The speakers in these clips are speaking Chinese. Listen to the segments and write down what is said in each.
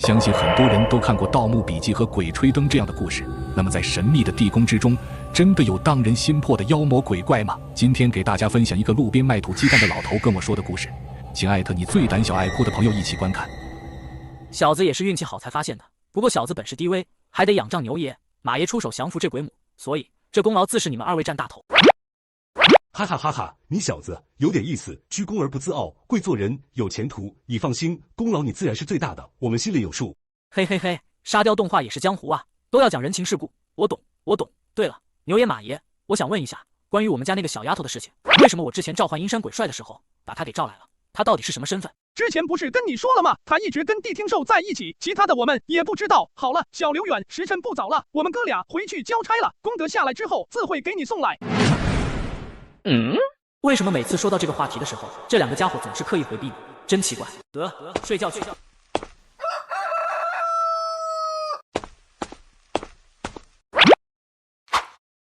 相信很多人都看过《盗墓笔记》和《鬼吹灯》这样的故事。那么，在神秘的地宫之中，真的有荡人心魄的妖魔鬼怪吗？今天给大家分享一个路边卖土鸡蛋的老头跟我说的故事，请艾特你最胆小爱哭的朋友一起观看。小子也是运气好才发现的，不过小子本事低微，还得仰仗牛爷、马爷出手降服这鬼母，所以这功劳自是你们二位占大头。哈哈哈哈！你小子有点意思，居功而不自傲，贵做人，有前途。你放心，功劳你自然是最大的，我们心里有数。嘿嘿嘿，沙雕动画也是江湖啊，都要讲人情世故，我懂，我懂。对了，牛爷马爷，我想问一下，关于我们家那个小丫头的事情，为什么我之前召唤阴山鬼帅的时候，把她给召来了？她到底是什么身份？之前不是跟你说了吗？他一直跟地听兽在一起，其他的我们也不知道。好了，小刘远，时辰不早了，我们哥俩回去交差了。功德下来之后，自会给你送来。为什么每次说到这个话题的时候，这两个家伙总是刻意回避呢？真奇怪。得，睡觉去。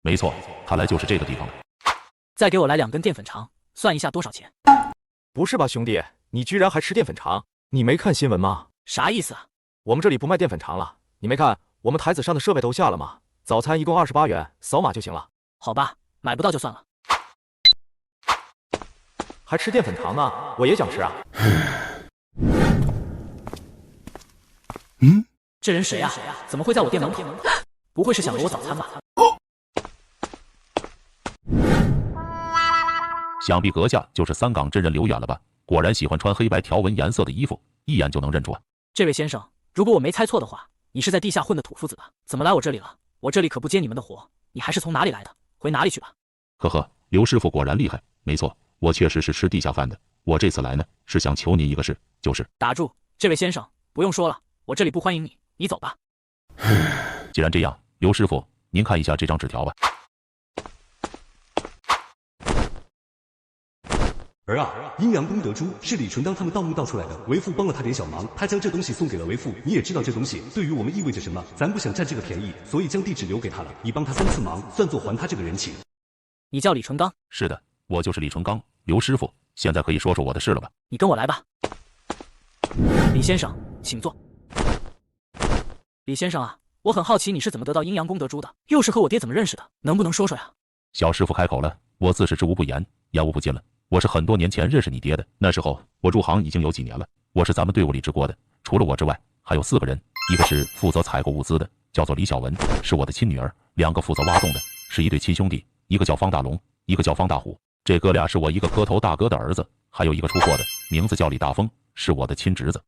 没错，看来就是这个地方了。再给我来2根淀粉肠，算一下多少钱？不是吧，兄弟，你居然还吃淀粉肠？你没看新闻吗？啥意思啊？我们这里不卖淀粉肠了，你没看我们台子上的设备都下了吗？早餐一共28元，扫码就行了。好吧，买不到就算了。还吃淀粉肠呢？我也想吃啊。这人谁啊？怎么会在我店门口？不会是想讹我早餐吧？想必阁下就是三岗真人刘远了吧？果然喜欢穿黑白条纹颜色的衣服，一眼就能认出啊。这位先生，如果我没猜错的话，你是在地下混的土夫子吧？怎么来我这里了？我这里可不接你们的活，你还是从哪里来的？回哪里去吧。呵呵，刘师傅果然厉害。没错，我确实是吃地下饭的。我这次来呢，是想求您一个事，就是……打住，这位先生，不用说了，我这里不欢迎你，你走吧。既然这样，刘师傅，您看一下这张纸条吧。儿啊，阴阳功德珠是李纯当他们盗墓盗出来的，为父帮了他点小忙，他将这东西送给了为父。你也知道这东西对于我们意味着什么，咱不想占这个便宜，所以将地址留给他了。你帮他3次忙，算作还他这个人情。你叫李纯刚？是的，我就是李纯刚，刘师傅。现在可以说说我的事了吧？你跟我来吧。李先生，请坐。李先生啊，我很好奇你是怎么得到阴阳功德珠的，又是和我爹怎么认识的，能不能说说呀？小师傅开口了，我自是知无不言，言无不尽了。我是很多年前认识你爹的，那时候我入行已经有几年了。我是咱们队伍里治国的，除了我之外，还有4个人，一个是负责采购物资的，叫做李小文，是我的亲女儿；2个负责挖洞的，是一对亲兄弟，一个叫方大龙，一个叫方大虎。这哥俩是我一个磕头大哥的儿子，还有一个出货的，名字叫李大峰，是我的亲侄子。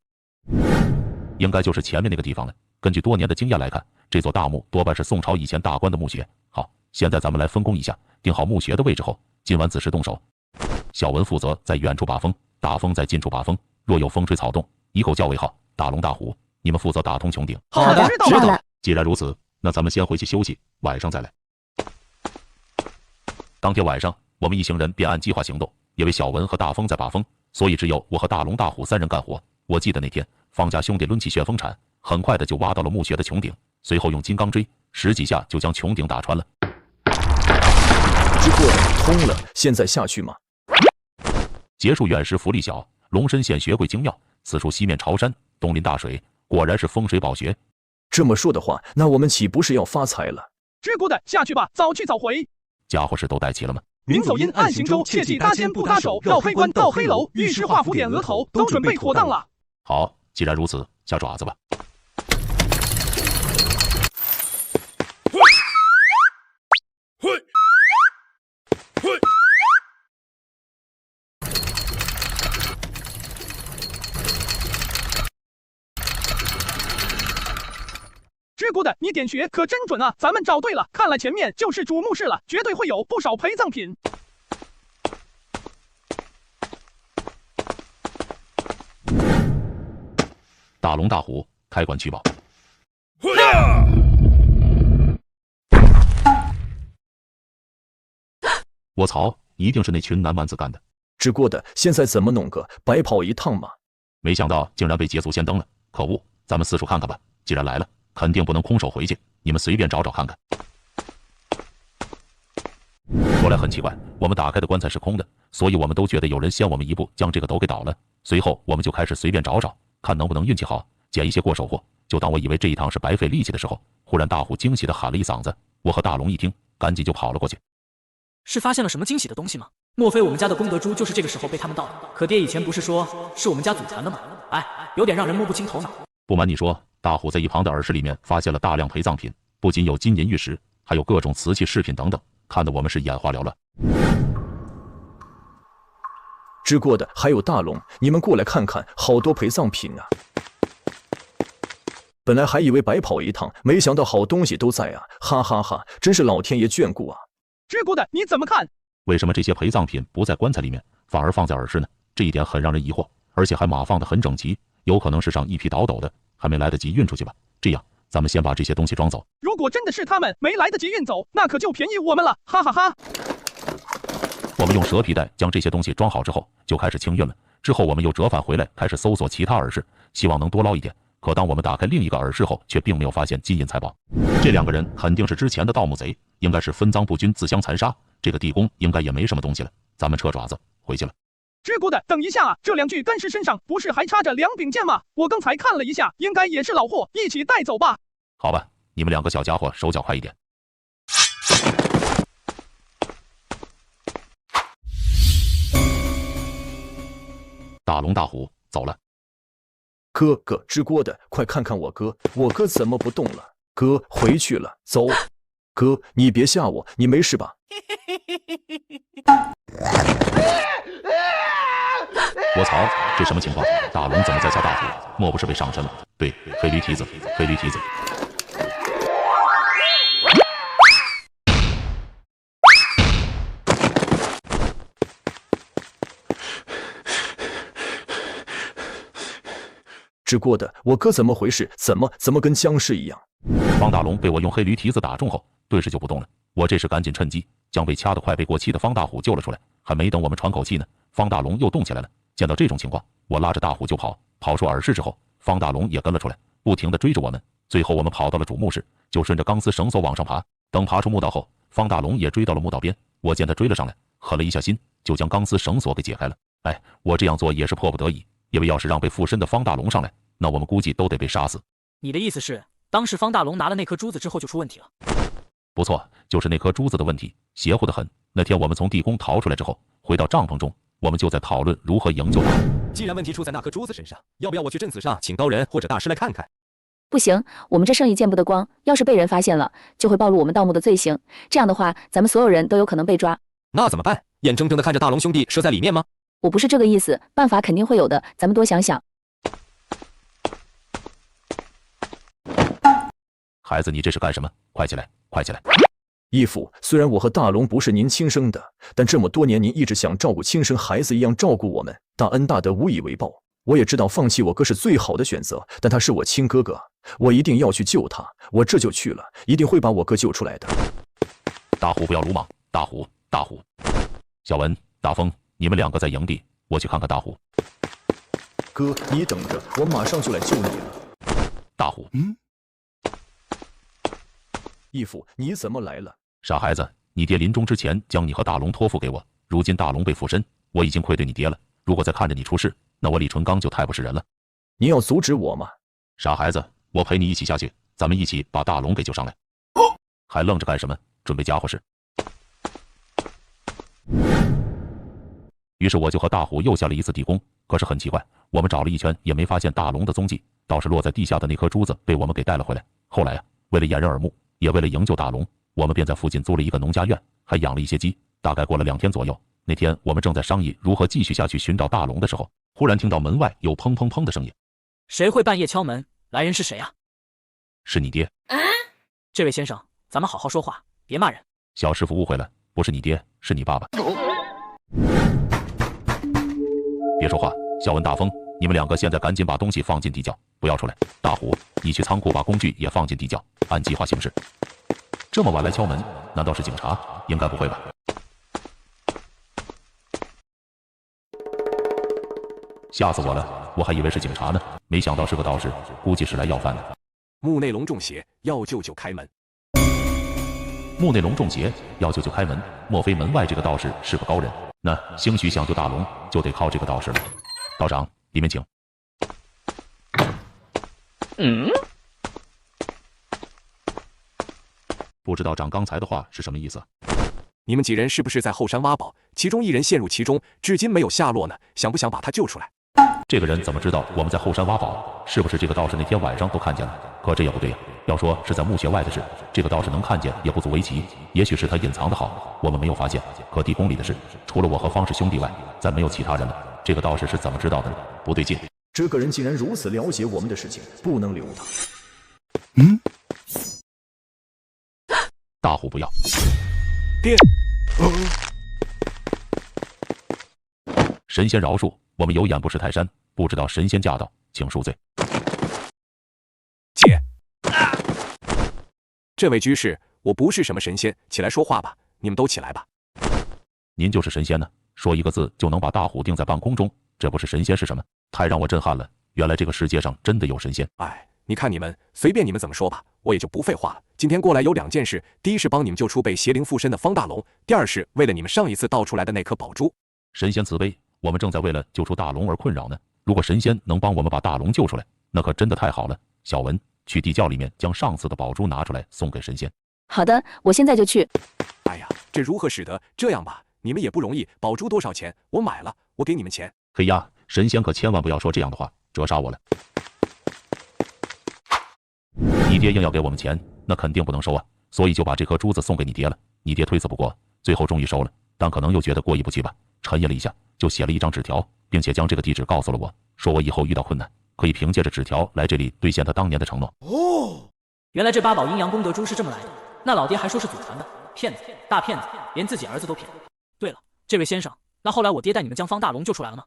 应该就是前面那个地方了。根据多年的经验来看，这座大墓多半是宋朝以前大官的墓穴。好，现在咱们来分工一下，定好墓穴的位置后，今晚子时动手。小文负责在远处把风，大风在近处把风，若有风吹草动，一口叫为号。大龙大虎，你们负责打通穹顶。好的，知道了。既然如此，那咱们先回去休息，晚上再来。当天晚上，我们一行人便按计划行动。因为小文和大风在把风，所以只有我和大龙大虎3人干活。我记得那天方家兄弟抡起旋风铲，很快的就挖到了墓穴的穹顶，随后用金刚锥10几下就将穹顶打穿了。之过通了，现在下去吗？结束远时福利小，龙身县学贵精妙。此处西面朝山，东临大水，果然是风水宝穴。这么说的话，那我们岂不是要发财了？知过的下去吧，早去早回。家伙事都带齐了吗？明走阴，暗行舟，切记搭肩不搭手，绕黑关到黑楼，玉石画符点额头，都准备妥当了。好，既然如此，下爪子吧。知过的，你点穴可真准啊！咱们找对了，看来前面就是主墓室了，绝对会有不少陪葬品。大龙大虎，开棺取宝。我操，一定是那群南蛮子干的。之过的，现在怎么弄个白跑一趟嘛？没想到竟然被捷足先登了，可恶！咱们四处看看吧，既然来了，肯定不能空手回去，你们随便找找看看。说来很奇怪，我们打开的棺材是空的，所以我们都觉得有人先我们一步将这个斗给倒了。随后我们就开始随便找找，看能不能运气好，捡一些过手货。就当我以为这一趟是白费力气的时候，忽然大虎惊喜地喊了一嗓子，我和大龙一听，赶紧就跑了过去。是发现了什么惊喜的东西吗？莫非我们家的功德珠就是这个时候被他们盗的？可爹以前不是说是我们家祖传的吗？哎，有点让人摸不清头脑。不瞒你说，大虎在一旁的耳室里面发现了大量陪葬品，不仅有金银玉石，还有各种瓷器饰品等等，看得我们是眼花缭乱。知过的还有大龙，你们过来看看，好多陪葬品啊！本来还以为白跑一趟，没想到好东西都在啊！哈哈哈，真是老天爷眷顾啊！知过的你怎么看？为什么这些陪葬品不在棺材里面，反而放在耳室呢？这一点很让人疑惑，而且还码放得很整齐，有可能是上一批倒斗的，还没来得及运出去吧？这样，咱们先把这些东西装走。如果真的是他们没来得及运走，那可就便宜我们了，哈哈哈！我们用蛇皮袋将这些东西装好之后，就开始清运了。之后我们又折返回来，开始搜索其他耳室，希望能多捞一点。可当我们打开另一个耳室后，却并没有发现金银财宝。这两个人肯定是之前的盗墓贼，应该是分赃不均、自相残杀。这个地宫应该也没什么东西了，咱们撤爪子回去了。知过的，等一下啊，这两具干尸身上不是还插着两柄剑吗？我刚才看了一下，应该也是老货，一起带走吧。好吧，你们两个小家伙手脚快一点。大龙大虎走了。哥哥，知过的，快看看我哥，我哥怎么不动了？哥回去了，走。哥，你别吓我，你没事吧？我操，这什么情况？大龙怎么在吓大虎？莫不是被上身了？对，黑驴蹄子，黑驴蹄子。知过的，我哥怎么回事？怎么跟僵尸一样？方大龙被我用黑驴蹄子打中后，顿时就不动了。我这时赶紧趁机将被掐得快被过气的方大虎救了出来。还没等我们喘口气呢，方大龙又动起来了。见到这种情况，我拉着大虎就跑。跑出耳室之后，方大龙也跟了出来，不停地追着我们。最后我们跑到了主墓室，就顺着钢丝绳索往上爬。等爬出墓道后，方大龙也追到了墓道边。我见他追了上来，狠了一下心，就将钢丝绳索给解开了。哎，我这样做也是迫不得已，因为要是让被附身的方大龙上来，那我们估计都得被杀死。你的意思是，当时方大龙拿了那颗珠子之后就出问题了？不错，就是那颗珠子的问题，邪乎得很。那天我们从地宫逃出来之后，回到帐篷中，我们就在讨论如何营救大龙。既然问题出在那颗珠子身上，要不要我去镇子上请高人或者大师来看看？不行，我们这生意见不得光，要是被人发现了，就会暴露我们盗墓的罪行。这样的话，咱们所有人都有可能被抓。那怎么办？眼睁睁地看着大龙兄弟射在里面吗？我不是这个意思，办法肯定会有的，咱们多想想。孩子，你这是干什么？快起来，快起来！义父，虽然我和大龙不是您亲生的，但这么多年您一直像照顾亲生孩子一样照顾我们，大恩大德无以为报。我也知道放弃我哥是最好的选择，但他是我亲哥哥，我一定要去救他。我这就去了，一定会把我哥救出来的。大虎不要鲁莽，大虎，大虎！小文、大风，你们两个在营地，我去看看大虎。哥，你等着，我马上就来救你了。大虎，义父，你怎么来了？傻孩子，你爹临终之前将你和大龙托付给我，如今大龙被附身，我已经愧对你爹了。如果再看着你出事，那我李纯刚就太不是人了。你要阻止我吗？傻孩子，我陪你一起下去，咱们一起把大龙给救上来。还愣着干什么？准备家伙事。于是我就和大虎又下了一次地宫，可是很奇怪，我们找了一圈也没发现大龙的踪迹，倒是落在地下的那颗珠子被我们给带了回来。后来为了掩人耳目，也为了营救大龙，我们便在附近租了一个农家院，还养了一些鸡。大概过了2天左右，那天我们正在商议如何继续下去寻找大龙的时候，忽然听到门外有砰砰砰的声音。谁会半夜敲门？来人是谁啊？是你爹。这位先生，咱们好好说话，别骂人。小师傅误会了，不是你爹，是你爸爸。别说话，小文、大风，你们两个现在赶紧把东西放进地窖，不要出来。大虎，你去仓库把工具也放进地窖，按计划行事。这么晚来敲门，难道是警察？应该不会吧？吓死我了，我还以为是警察呢，没想到是个道士，估计是来要饭的。墓内龙中邪，要舅舅开门。墓内龙中邪，要舅舅开门。莫非门外这个道士是个高人？那兴许想救大龙，就得靠这个道士了。道长，里面请。不知道长刚才的话是什么意思？你们几人是不是在后山挖宝？其中一人陷入其中，至今没有下落呢，想不想把他救出来？这个人怎么知道我们在后山挖宝？是不是这个道士那天晚上都看见了？可这也不对呀。要说是在墓穴外的事，这个道士能看见也不足为奇。也许是他隐藏的好，我们没有发现。可地宫里的事，除了我和方氏兄弟外，再没有其他人了。这个道士是怎么知道的呢？不对劲。这个人竟然如此了解我们的事情，不能留他。大虎不要。爹。神仙饶恕，我们有眼不识泰山，不知道神仙驾到，请恕罪。姐，这位居士，我不是什么神仙，起来说话吧，你们都起来吧。您就是神仙呢？说一个字就能把大虎定在半空中，这不是神仙是什么？太让我震撼了！原来这个世界上真的有神仙。哎，你看你们，随便你们怎么说吧，我也就不废话了。今天过来有2件事，第一是帮你们救出被邪灵附身的方大龙，第二是为了你们上一次盗出来的那颗宝珠。神仙慈悲，我们正在为了救出大龙而困扰呢。如果神仙能帮我们把大龙救出来，那可真的太好了。小文，去地窖里面将上次的宝珠拿出来送给神仙。好的，我现在就去。哎呀，这如何使得？这样吧，你们也不容易，宝珠多少钱？我买了，我给你们钱。嘿呀，神仙可千万不要说这样的话，折杀我了。你爹硬要给我们钱，那肯定不能收啊，所以就把这颗珠子送给你爹了。你爹推辞不过，最后终于收了，但可能又觉得过意不去吧，沉吟了一下，就写了一张纸条，并且将这个地址告诉了我，说我以后遇到困难，可以凭借着纸条来这里兑现他当年的承诺。原来这8宝阴阳功德珠是这么来的，那老爹还说是祖传的，骗子，大骗子，连自己儿子都骗。对了，这位先生，那后来我爹带你们将方大龙救出来了吗？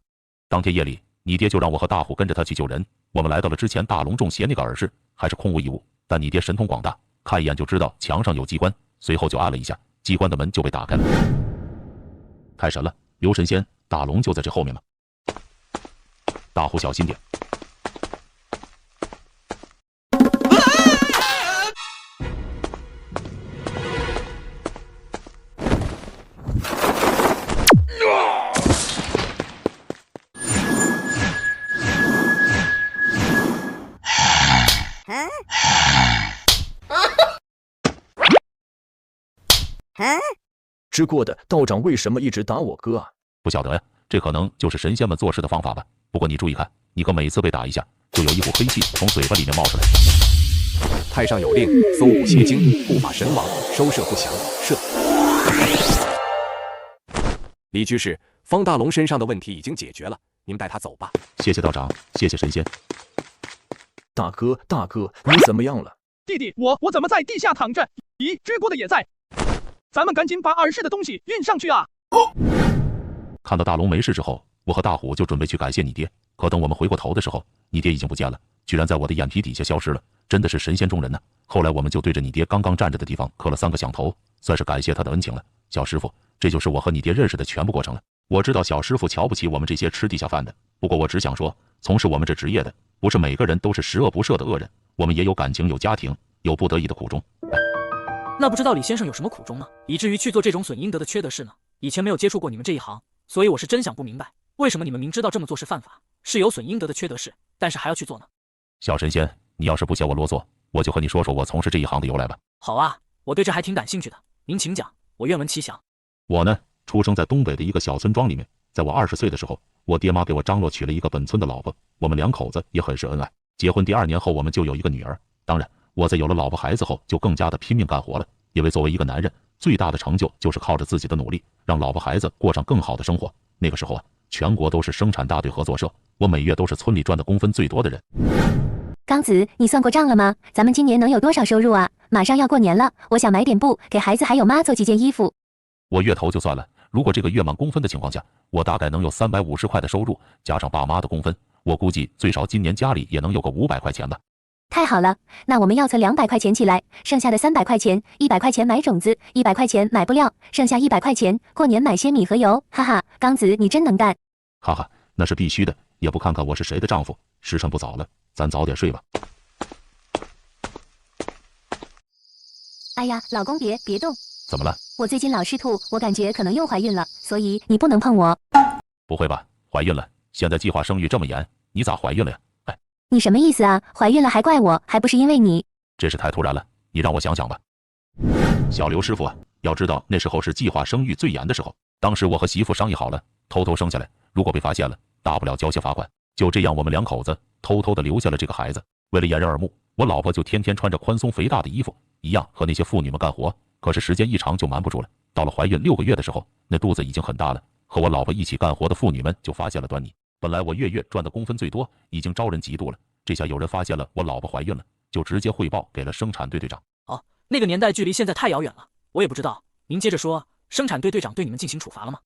当天夜里，你爹就让我和大虎跟着他去救人。我们来到了之前大龙中邪那个耳室，还是空无一物，但你爹神通广大，看一眼就知道墙上有机关，随后就按了一下，机关的门就被打开了。太神了，刘神仙，大龙就在这后面吗？大虎小心点。知过的道长为什么一直打我哥啊？不晓得呀，这可能就是神仙们做事的方法吧。不过你注意看，你哥每次被打一下，就有一股黑气从嘴巴里面冒出来。太上有令，搜捕邪精，护法神王，收摄不祥。摄。李居士，方大龙身上的问题已经解决了，你们带他走吧。谢谢道长，谢谢神仙。大哥，你怎么样了？弟弟，我怎么在地下躺着？咦，知过的也在。咱们赶紧把耳室的东西运上去啊！看到大龙没事之后，我和大虎就准备去感谢你爹。可等我们回过头的时候，你爹已经不见了，居然在我的眼皮底下消失了，真的是神仙中人呢。后来我们就对着你爹刚刚站着的地方磕了3个响头，算是感谢他的恩情了。小师傅，这就是我和你爹认识的全部过程了。我知道小师傅瞧不起我们这些吃地下饭的，不过我只想说，从事我们这职业的，不是每个人都是十恶不赦的恶人，我们也有感情，有家庭，有不得已的苦衷。那不知道李先生有什么苦衷呢？以至于去做这种损阴德的缺德事呢？以前没有接触过你们这一行，所以我是真想不明白，为什么你们明知道这么做是犯法，是有损阴德的缺德事，但是还要去做呢？小神仙，你要是不嫌我啰嗦，我就和你说说我从事这一行的由来吧。好啊，我对这还挺感兴趣的，您请讲，我愿闻其详。我呢，出生在东北的一个小村庄里面，在我20岁的时候，我爹妈给我张罗娶了一个本村的老婆，我们2口子也很是恩爱。结婚第2年后，我们就有一个女儿。当然，我在有了老婆孩子后，就更加的拼命干活了。因为作为一个男人，最大的成就就是靠着自己的努力，让老婆孩子过上更好的生活。那个时候啊，全国都是生产大队合作社，我每月都是村里赚的工分最多的人。刚子，你算过账了吗？咱们今年能有多少收入啊？马上要过年了，我想买点布，给孩子还有妈做几件衣服。我月头就算了，如果这个月满工分的情况下，我大概能有350块的收入，加上爸妈的工分，我估计最少今年家里也能有个500块钱吧。太好了，那我们要存200块钱起来，剩下的300块钱，100块钱买种子，100块钱买布料，剩下100块钱过年买些米和油，哈哈，刚子你真能干。哈哈，那是必须的，也不看看我是谁的丈夫。时辰不早了，咱早点睡吧。哎呀，老公别动。怎么了？我最近老是吐，我感觉可能又怀孕了，所以你不能碰我。不会吧，怀孕了？现在计划生育这么严，你咋怀孕了呀？你什么意思啊？怀孕了还怪我，还不是因为你？这是太突然了，你让我想想吧。小刘师傅啊，要知道那时候是计划生育最严的时候，当时我和媳妇商议好了，偷偷生下来，如果被发现了，大不了交些罚款。就这样，我们2口子偷偷的留下了这个孩子。为了掩人耳目，我老婆就天天穿着宽松肥大的衣服，一样和那些妇女们干活。可是时间一长就瞒不住了，到了怀孕6个月的时候，那肚子已经很大了。和我老婆一起干活的妇女们就发现了端倪。本来我月赚的工分最多，已经招人嫉妒了。这下有人发现了我老婆怀孕了，就直接汇报给了生产队队长。哦，那个年代距离现在太遥远了，我也不知道。您接着说，生产队队长对你们进行处罚了吗？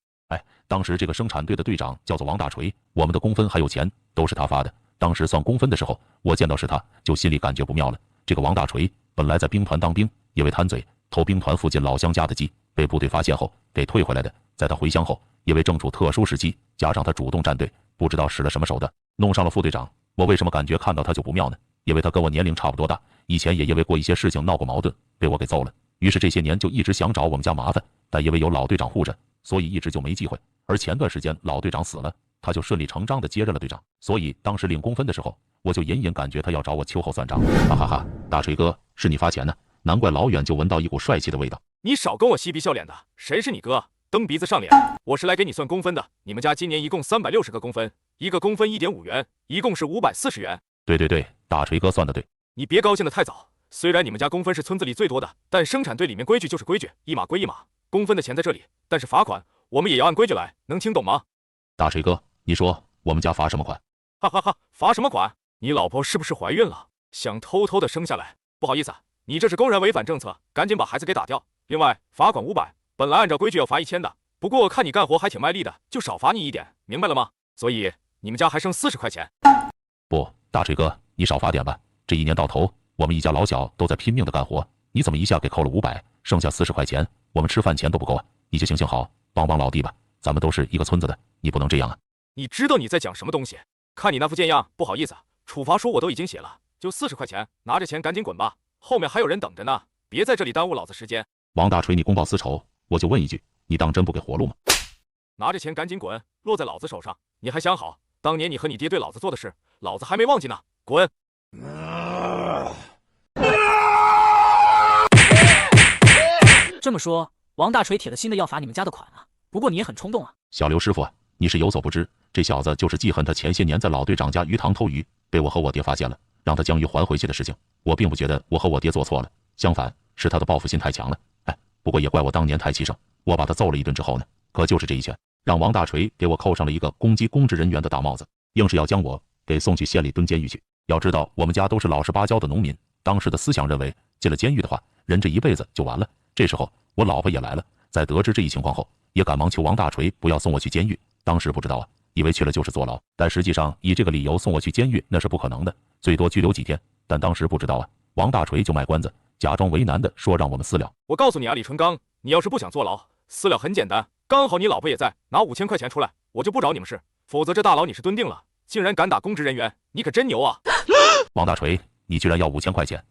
当时这个生产队的队长叫做王大锤，我们的工分还有钱都是他发的。当时算工分的时候，我见到是他，就心里感觉不妙了。这个王大锤本来在兵团当兵，因为贪嘴偷兵团附近老乡家的鸡，被部队发现后给退回来的。在他回乡后，因为正处特殊时期，加上他主动站队，不知道使了什么手段，弄上了副队长。我为什么感觉看到他就不妙呢？因为他跟我年龄差不多大，以前也因为过一些事情闹过矛盾，被我给揍了。于是这些年就一直想找我们家麻烦，但因为有老队长护着，所以一直就没机会。而前段时间老队长死了，他就顺理成章的接任了队长。所以当时领工分的时候，我就隐隐感觉他要找我秋后算账。哈哈哈，大锤哥，是你发钱呢？难怪老远就闻到一股帅气的味道。你少跟我嬉皮笑脸的，谁是你哥？蹬鼻子上脸！我是来给你算工分的。你们家今年一共360个工分，一个工分1.5元，一共是540元。对，大锤哥算的对。你别高兴得太早。虽然你们家工分是村子里最多的，但生产队里面规矩就是规矩，一码归一码。工分的钱在这里，但是罚款我们也要按规矩来，能听懂吗？大锤哥，你说我们家罚什么款？哈哈哈，罚什么款？你老婆是不是怀孕了？想偷偷的生下来？不好意思，你这是公然违反政策，赶紧把孩子给打掉。另外，罚款500，本来按照规矩要罚1000的，不过看你干活还挺卖力的，就少罚你一点，明白了吗？所以你们家还剩40块钱。不，大锤哥，你少罚点吧。这一年到头，我们一家老小都在拼命的干活，你怎么一下给扣了500，剩下40块钱，我们吃饭钱都不够啊！你就行好，帮老弟吧，咱们都是一个村子的，你不能这样啊！你知道你在讲什么东西？看你那副贱样，不好意思，处罚书我都已经写了，就40块钱，拿着钱赶紧滚吧，后面还有人等着呢，别在这里耽误老子时间。王大锤，你公报私仇，我就问一句，你当真不给活路吗？拿着钱赶紧滚，落在老子手上。你还想好，当年你和你爹对老子做的事，老子还没忘记呢。滚！这么说，王大锤铁了心的要罚你们家的款啊？不过你也很冲动啊。小刘师傅啊，你是有所不知，这小子就是记恨他前些年在老队长家鱼塘偷鱼，被我和我爹发现了，让他将鱼还回去的事情。我并不觉得我和我爹做错了，相反是他的报复心太强了。不过也怪我当年太气盛，我把他揍了一顿之后呢，可就是这一拳，让王大锤给我扣上了一个攻击公职人员的大帽子，硬是要将我给送去县里蹲监狱去。要知道我们家都是老实巴交的农民，当时的思想认为进了监狱的话，人这一辈子就完了。这时候我老婆也来了，在得知这一情况后，也赶忙求王大锤不要送我去监狱。当时不知道啊，以为去了就是坐牢，但实际上以这个理由送我去监狱那是不可能的，最多拘留几天。但当时不知道啊，王大锤就卖关子，假装为难的说让我们私了。我告诉你啊，李纯刚，你要是不想坐牢，私了很简单，刚好你老婆也在，拿5000块钱出来，我就不找你们事，否则这大牢你是蹲定了。竟然敢打公职人员，你可真牛啊！王大锤，你居然要5000块钱，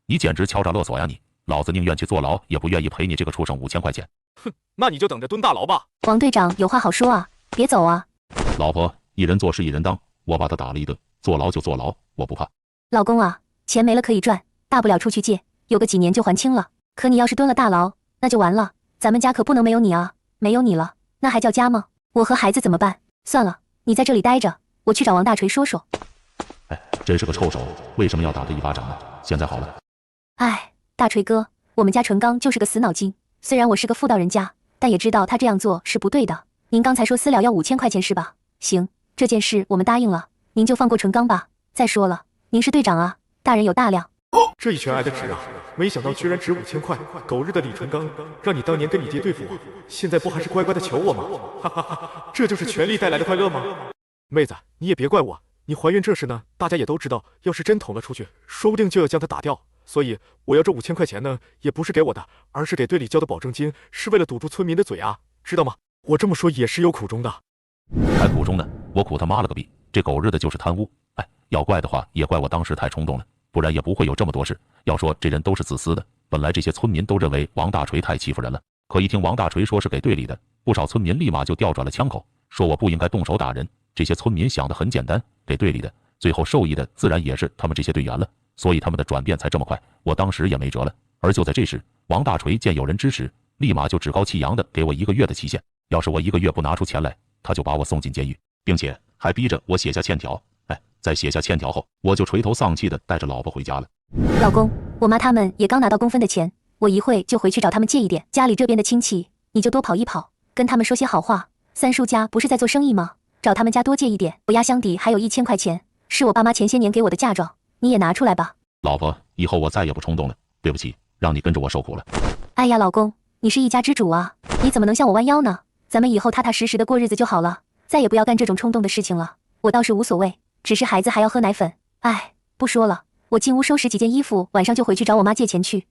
你简直敲诈勒索呀你！老子宁愿去坐牢，也不愿意赔你这个畜生5000块钱。哼，那你就等着蹲大牢吧。王队长有话好说啊，别走啊！老婆，一人做事一人当，我把他打了一顿，坐牢就坐牢，我不怕。老公啊，钱没了可以赚，大不了出去借，有个几年就还清了。可你要是蹲了大牢，那就完了，咱们家可不能没有你啊！没有你了，那还叫家吗？我和孩子怎么办？算了，你在这里待着，我去找王大锤说说。真是个臭手，为什么要打他一巴掌呢？现在好了。大锤哥，我们家纯刚就是个死脑筋，虽然我是个妇道人家，但也知道他这样做是不对的。您刚才说私了要5000块钱是吧？行，这件事我们答应了，您就放过纯刚吧。再说了，您是队长啊，大人有大量。这一拳挨得值啊！没想到居然值5000块，狗日的李纯刚，让你当年跟你爹对付我，现在不还是乖乖的求我吗？哈哈哈，这就是权力带来的快乐吗？妹子，你也别怪我，你怀孕这事呢，大家也都知道，要是真捅了出去，说不定就要将她打掉。所以我要这5000块钱呢，也不是给我的，而是给队里交的保证金，是为了堵住村民的嘴啊，知道吗？我这么说也是有苦衷的。还苦衷呢？我苦他妈了个逼！这狗日的就是贪污！要怪的话也怪我当时太冲动了，不然也不会有这么多事。要说这人都是自私的，本来这些村民都认为王大锤太欺负人了，可一听王大锤说是给队里的，不少村民立马就调转了枪口，说我不应该动手打人。这些村民想的很简单，给队里的最后受益的自然也是他们这些队员了，所以他们的转变才这么快，我当时也没辙了。而就在这时，王大锤见有人支持，立马就趾高气扬的给我1个月的期限，要是我1个月不拿出钱来，他就把我送进监狱，并且还逼着我写下欠条。在写下欠条后，我就垂头丧气的带着老婆回家了。老公，我妈他们也刚拿到公分的钱，我一会就回去找他们借一点。家里这边的亲戚，你就多跑一跑，跟他们说些好话。三叔家不是在做生意吗？找他们家多借一点。我压箱底还有1000块钱，是我爸妈前些年给我的嫁妆，你也拿出来吧。老婆，以后我再也不冲动了，对不起，让你跟着我受苦了。哎呀，老公，你是一家之主啊，你怎么能向我弯腰呢？咱们以后踏踏实实的过日子就好了，再也不要干这种冲动的事情了。我倒是无所谓，只是孩子还要喝奶粉。哎，不说了，我进屋收拾几件衣服，晚上就回去找我妈借钱去。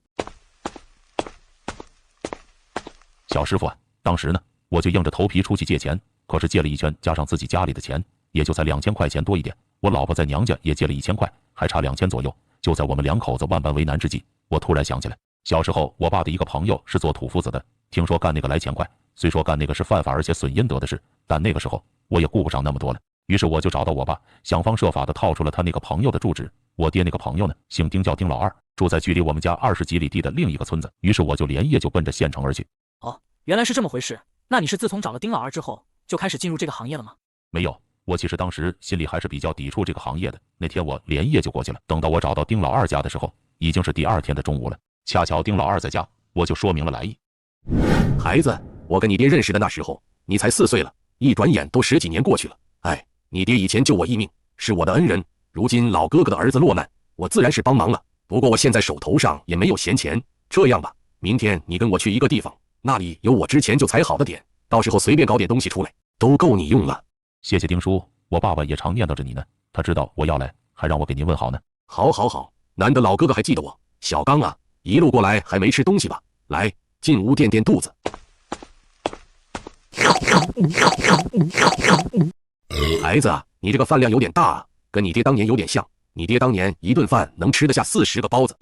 小师傅啊，当时呢，我就硬着头皮出去借钱，可是借了一圈，加上自己家里的钱，也就才2000块钱多一点。我老婆在娘家也借了1000块，还差2000左右。就在我们2口子万般为难之际，我突然想起来，小时候我爸的一个朋友是做土夫子的，听说干那个来钱快。虽说干那个是犯法而且损阴德的事，但那个时候我也顾不上那么多了。于是我就找到我爸，想方设法的套出了他那个朋友的住址。我爹那个朋友呢，姓丁，叫丁老二，住在距离我们家20几里地的另一个村子。于是我就连夜就奔着县城而去。哦，原来是这么回事。那你是自从找了丁老二之后，就开始进入这个行业了吗？没有，我其实当时心里还是比较抵触这个行业的。那天我连夜就过去了。等到我找到丁老二家的时候，已经是第2天的中午了。恰巧丁老二在家，我就说明了来意。孩子，我跟你爹认识的那时候，你才4岁了，一转眼都10几年过去了。哎，你爹以前救我一命，是我的恩人。如今老哥哥的儿子落难，我自然是帮忙了。不过我现在手头上也没有闲钱，这样吧，明天你跟我去一个地方，那里有我之前就裁好的点，到时候随便搞点东西出来，都够你用了。谢谢丁叔，我爸爸也常念叨着你呢，他知道我要来，还让我给您问好呢。好，好，好，难得老哥哥还记得我。小刚啊，一路过来还没吃东西吧？来，进屋垫垫肚子。孩子啊，你这个饭量有点大啊，跟你爹当年有点像。你爹当年一顿饭能吃得下40个包子。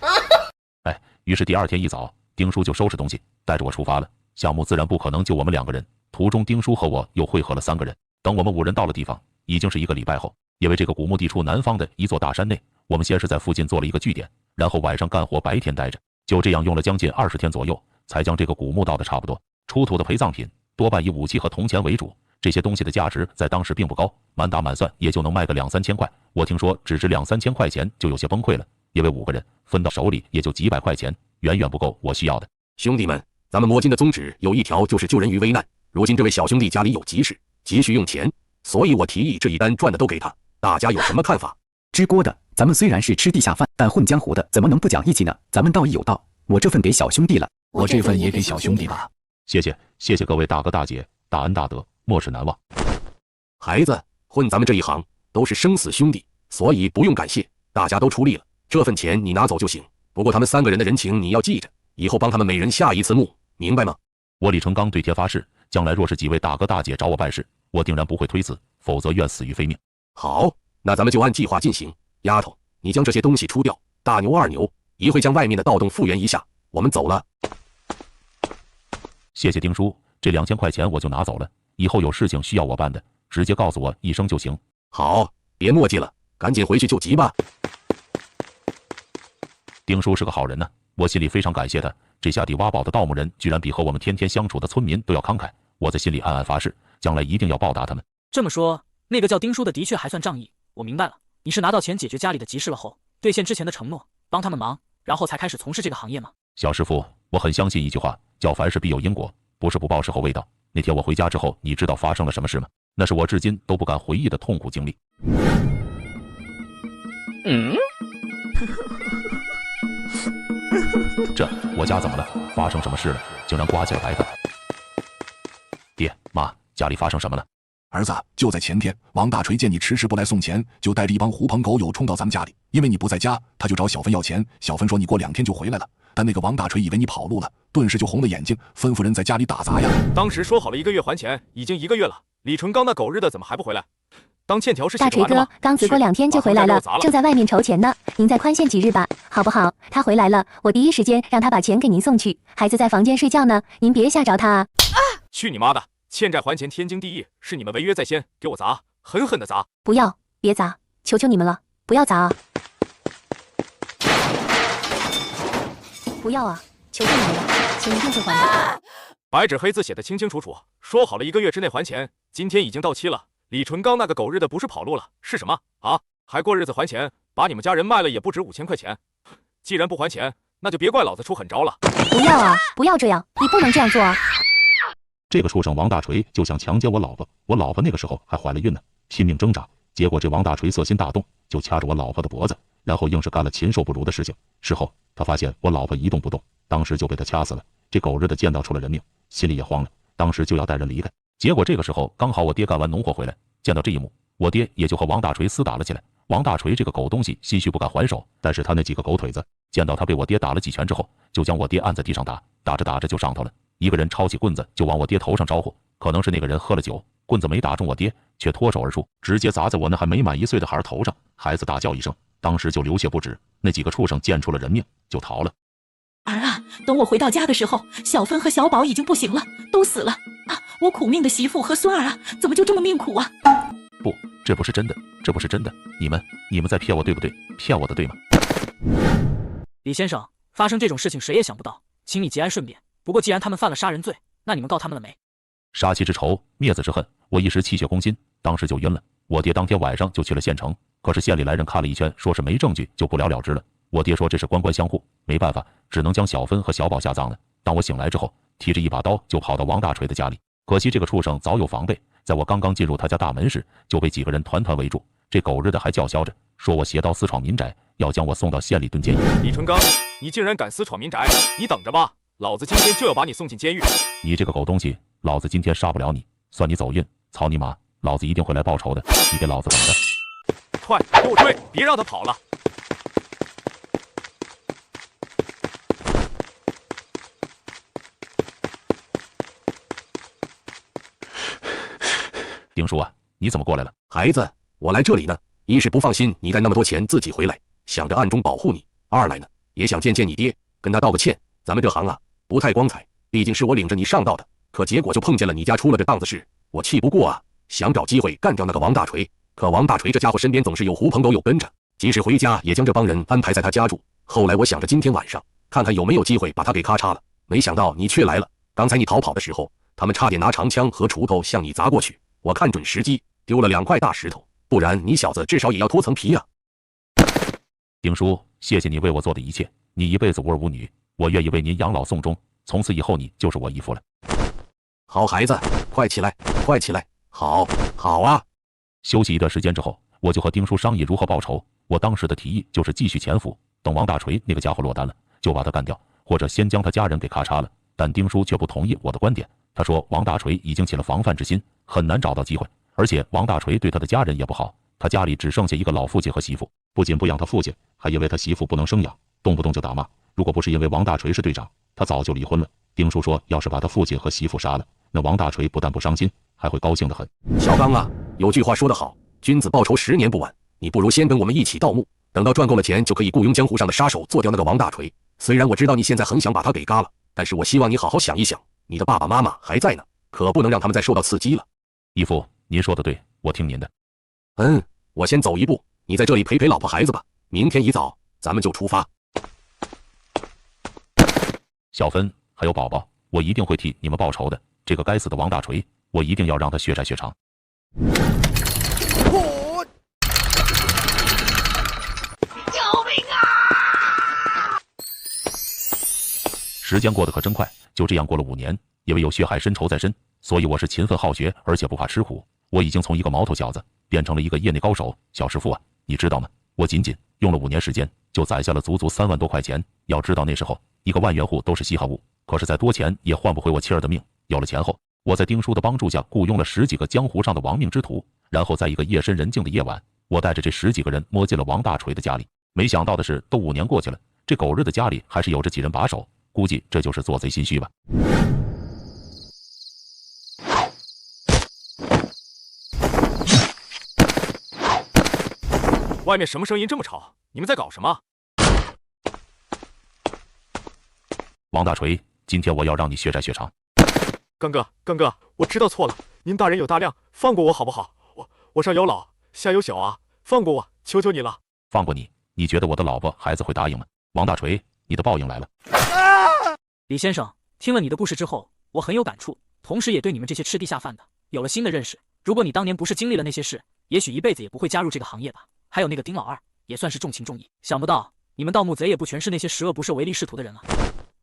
于是第2天一早，丁叔就收拾东西，带着我出发了。项目自然不可能就我们2个人，途中丁叔和我又会合了3个人。等我们5人到了地方，已经是1个礼拜后。因为这个古墓地处南方的一座大山内，我们先是在附近做了一个据点，然后晚上干活，白天待着。就这样用了将近20天左右，才将这个古墓盗得差不多。出土的陪葬品多半以武器和铜钱为主，这些东西的价值在当时并不高，满打满算也就能卖个2、3千块。我听说只值2、3千块钱就有些崩溃了，因为5个人分到手里也就几百块钱，远远不够我需要的。兄弟们，咱们魔金的宗旨有一条，就是救人于危难。如今这位小兄弟家里有急事，急需用钱，所以我提议这一单赚的都给他。大家有什么看法？支锅的，咱们虽然是吃地下饭，但混江湖的怎么能不讲义气呢？咱们道义有道，我这份给小兄弟了。我这份也给小兄弟吧。谢谢，谢谢各位大哥大姐，大恩大德，莫齿难忘。孩子，混咱们这一行都是生死兄弟，所以不用感谢，大家都出力了，这份钱你拿走就行。不过他们3个人的人情你要记着，以后帮他们每人下一次墓，明白吗？我李成刚对天发誓，将来若是几位大哥大姐找我办事，我定然不会推辞，否则愿死于非命。好，那咱们就按计划进行。丫头，你将这些东西出掉，大牛2牛，一会将外面的盗洞复原一下。我们走了。谢谢丁叔，这2000块钱我就拿走了，以后有事情需要我办的，直接告诉我一声就行。好，别墨迹了，赶紧回去救急吧。丁叔是个好人呢，我心里非常感谢他。这下地挖宝的盗墓人居然比和我们天天相处的村民都要慷慨，我在心里暗暗发誓，将来一定要报答他们。这么说，那个叫丁叔的的确还算仗义。我明白了，你是拿到钱解决家里的急事了后，兑现之前的承诺，帮他们忙，然后才开始从事这个行业吗？小师傅，我很相信一句话，叫凡事必有因果，不是不报，时候未到。那天我回家之后，你知道发生了什么事吗？那是我至今都不敢回忆的痛苦经历。这我家怎么了？发生什么事了？竟然刮起了白炭！爹妈，家里发生什么了？儿子，就在前天，王大锤见你迟迟不来送钱，就带着一帮狐朋狗友冲到咱们家里。因为你不在家，他就找小芬要钱。小芬说你过2天就回来了，但那个王大锤以为你跑路了，顿时就红了眼睛，吩咐人在家里打杂呀。当时说好了1个月还钱，已经1个月了。李纯刚那狗日的怎么还不回来？当欠条是写大锤哥，刚子过2天就回来了，正在外面筹钱呢。您再宽限几日吧，好不好？他回来了，我第一时间让他把钱给您送去。孩子在房间睡觉呢，您别吓着他啊！去你妈的！欠债还钱天经地义，是你们违约在先，给我砸，狠狠的砸！不要，别砸，求求你们了，不要砸啊！不要啊！求求你们了，钱一定会还的。白纸黑字写的清清楚楚，说好了1个月之内还钱，今天已经到期了。李纯刚那个狗日的不是跑路了，是什么啊？还过日子还钱，把你们家人卖了也不止5000块钱。既然不还钱，那就别怪老子出狠招了。不要啊！不要这样，你不能这样做啊！这个畜生王大锤就想强奸我老婆，我老婆那个时候还怀了孕呢，拼命挣扎，结果这王大锤色心大动，就掐着我老婆的脖子，然后硬是干了禽兽不如的事情。事后他发现我老婆一动不动，当时就被他掐死了。这狗日的见到出了人命，心里也慌了，当时就要带人离开。结果这个时候刚好我爹干完农活回来，见到这一幕，我爹也就和王大锤厮打了起来。王大锤这个狗东西心虚不敢还手，但是他那几个狗腿子见到他被我爹打了几拳之后，就将我爹按在地上打，打着打着就上头了，一个人抄起棍子就往我爹头上招呼。可能是那个人喝了酒，棍子没打中我爹，却脱手而出，直接砸在我那还没满1岁的孩头上。孩子大叫一声，当时就流血不止。那几个畜生见出了人命，就逃了。儿啊，等我回到家的时候，小芬和小宝已经不行了，都死了啊！我苦命的媳妇和孙儿啊，怎么就这么命苦啊？不，这不是真的，这不是真的，你们在骗我对不对？骗我的对吗？李先生，发生这种事情谁也想不到，请你节哀顺变。不过既然他们犯了杀人罪，那你们告他们了没？杀妻之仇，灭子之恨，我一时气血攻心，当时就晕了。我爹当天晚上就去了县城，可是县里来人看了一圈，说是没证据，就不了了之了。我爹说这是官官相护，没办法，只能将小芬和小宝下葬了。当我醒来之后，提着一把刀就跑到王大锤的家里，可惜这个畜生早有防备，在我刚刚进入他家大门时，就被几个人团团围住。这狗日的还叫嚣着，说我携刀私闯民宅，要将我送到县里蹲监狱。李纯刚，你竟然敢私闯民宅，你等着吧，老子今天就要把你送进监狱！你这个狗东西，老子今天杀不了你，算你走运！操你妈，老子一定会来报仇的，你给老子等着！快给我追，别让他跑了！丁叔啊，你怎么过来了？孩子，我来这里呢，一是不放心你带那么多钱自己回来，想着暗中保护你；二来呢，也想见见你爹，跟他道个歉。咱们这行啊，不太光彩，毕竟是我领着你上道的，可结果就碰见了你家出了这档子事，我气不过啊，想找机会干掉那个王大锤。可王大锤这家伙身边总是有狐朋狗友跟着，即使回家也将这帮人安排在他家住。后来我想着今天晚上看看有没有机会把他给咔嚓了，没想到你却来了。刚才你逃跑的时候，他们差点拿长枪和锄头向你砸过去，我看准时机丢了2块大石头，不然你小子至少也要脱层皮啊！丁叔，谢谢你为我做的一切，你一辈子无儿无女，我愿意为您养老送终，从此以后你就是我义父了。好孩子，快起来，快起来！好，好啊！休息一段时间之后，我就和丁叔商议如何报仇。我当时的提议就是继续潜伏，等王大锤那个家伙落单了，就把他干掉，或者先将他家人给咔嚓了。但丁叔却不同意我的观点，他说王大锤已经起了防范之心，很难找到机会，而且王大锤对他的家人也不好，他家里只剩下一个老父亲和媳妇，不仅不养他父亲，还因为他媳妇不能生养，动不动就打骂。如果不是因为王大锤是队长，他早就离婚了。丁叔说，要是把他父亲和媳妇杀了，那王大锤不但不伤心，还会高兴得很。小刚啊，有句话说得好，君子报仇10年不晚，你不如先跟我们一起盗墓，等到赚够了钱，就可以雇佣江湖上的杀手做掉那个王大锤。虽然我知道你现在很想把他给嘎了，但是我希望你好好想一想，你的爸爸妈妈还在呢，可不能让他们再受到刺激了。义父，您说的对，我听您的。我先走一步，你在这里陪陪老婆孩子吧，明天一早咱们就出发。小芬还有宝宝，我一定会替你们报仇的。这个该死的王大锤，我一定要让他血债血偿。救命啊！时间过得可真快，就这样过了5年。因为有血海深仇在身，所以我是勤奋好学，而且不怕吃苦。我已经从一个毛头小子变成了一个业内高手。小师傅啊，你知道吗？我仅仅用了5年时间，就攒下了足足3万多块钱。要知道那时候一个万元户都是稀罕物，可是再多钱也换不回我妻儿的命。有了钱后，我在丁叔的帮助下雇佣了10几个江湖上的亡命之徒，然后在一个夜深人静的夜晚，我带着这10几个人摸进了王大锤的家里。没想到的是，都5年过去了，这狗日的家里还是有着几人把守，估计这就是做贼心虚吧。外面什么声音这么吵？你们在搞什么？王大锤，今天我要让你血债血偿。刚哥，我知道错了，您大人有大量，放过我好不好？我上有老下有小啊，放过我，求求你了！放过你？你觉得我的老婆孩子会答应吗？王大锤，你的报应来了！李先生，听了你的故事之后，我很有感触，同时也对你们这些吃地下饭的有了新的认识。如果你当年不是经历了那些事，也许一辈子也不会加入这个行业吧。还有那个丁老二，也算是重情重义。想不到你们盗墓贼也不全是那些十恶不赦唯利是图的人啊！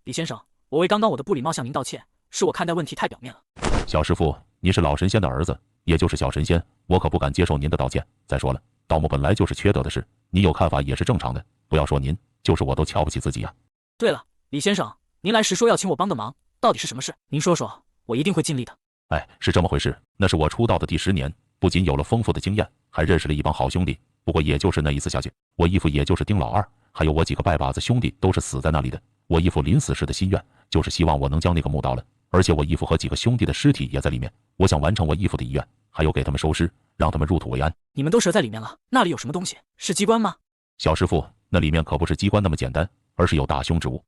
李先生，我为刚刚我的不礼貌向您道歉，是我看待问题太表面了。小师傅，您是老神仙的儿子，也就是小神仙，我可不敢接受您的道歉。再说了，盗墓本来就是缺德的事，你有看法也是正常的。不要说您，就是我都瞧不起自己啊。对了，李先生，您来时说要请我帮的忙，到底是什么事？您说说，我一定会尽力的。哎，是这么回事。那是我出道的第10年，不仅有了丰富的经验，还认识了一帮好兄弟。不过也就是那一次下去，我义父也就是丁老二，还有我几个拜把子兄弟都是死在那里的。我义父临死时的心愿，就是希望我能将那个墓盗了，而且我义父和几个兄弟的尸体也在里面。我想完成我义父的遗愿，还有给他们收尸，让他们入土为安。你们都折在里面了，那里有什么东西？是机关吗？小师傅，那里面可不是机关那么简单，而是有大凶之物。